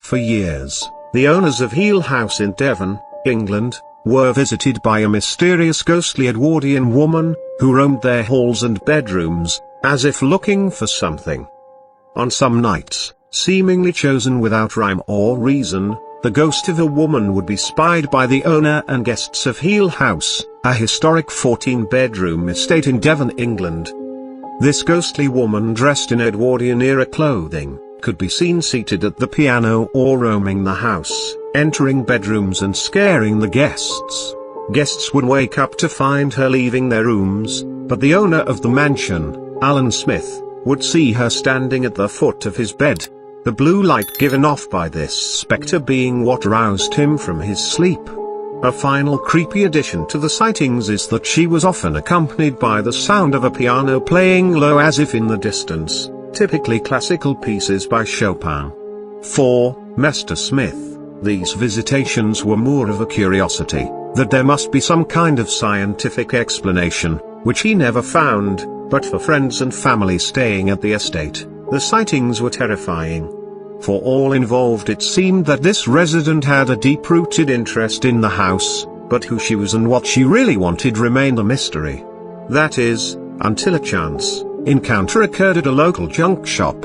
For years, the owners of Heale House in Devon, England, were visited by a mysterious ghostly Edwardian woman, who roamed their halls and bedrooms, as if looking for something. On some nights, seemingly chosen without rhyme or reason, the ghost of a woman would be spied by the owner and guests of Heale House, a historic 14-bedroom estate in Devon, England. This ghostly woman, dressed in Edwardian-era clothing, could be seen seated at the piano or roaming the house, entering bedrooms and scaring the guests. Guests would wake up to find her leaving their rooms, but the owner of the mansion, Alan Smith, would see her standing at the foot of his bed. The blue light given off by this spectre being what roused him from his sleep. A final creepy addition to the sightings is that she was often accompanied by the sound of a piano playing low as if in the distance, typically classical pieces by Chopin. For Mr. Smith, these visitations were more of a curiosity, that there must be some kind of scientific explanation, which he never found, but for friends and family staying at the estate, the sightings were terrifying. For all involved, it seemed that this resident had a deep-rooted interest in the house, but who she was and what she really wanted remained a mystery. That is, until a chance encounter occurred at a local junk shop.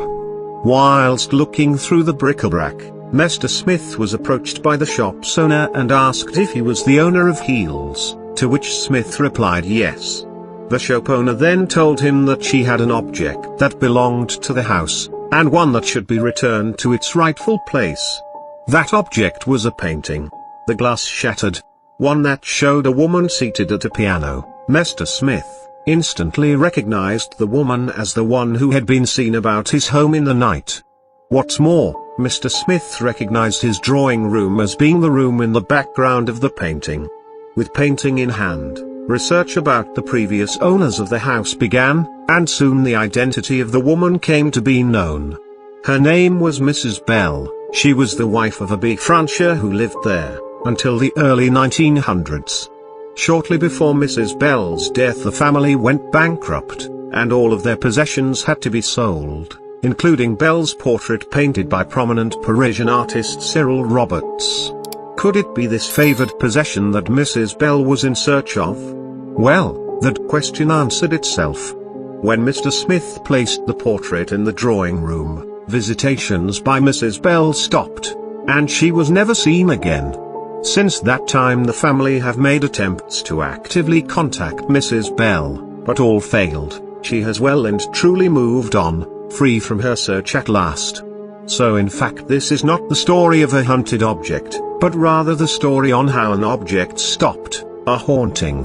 Whilst looking through the bric-a-brac, Mr. Smith was approached by the shop's owner and asked if he was the owner of Heale's, to which Smith replied yes. The shop owner then told him that she had an object that belonged to the house, and one that should be returned to its rightful place. That object was a painting. The glass shattered. One that showed a woman seated at a piano. Mr. Smith instantly recognized the woman as the one who had been seen about his home in the night. What's more, Mr. Smith recognized his drawing room as being the room in the background of the painting. With painting in hand, research about the previous owners of the house began, and soon the identity of the woman came to be known. Her name was Mrs. Bell. She was the wife of a big rancher who lived there, until the early 1900s. Shortly before Mrs. Bell's death, the family went bankrupt, and all of their possessions had to be sold, including Bell's portrait painted by prominent Parisian artist Cyril Roberts. Could it be this favored possession that Mrs. Bell was in search of? Well, that question answered itself. When Mr. Smith placed the portrait in the drawing room, visitations by Mrs. Bell stopped, and she was never seen again. Since that time, the family have made attempts to actively contact Mrs. Bell, but all failed. She has well and truly moved on, free from her search at last. So in fact, this is not the story of a hunted object, but rather the story on how an object stopped a haunting.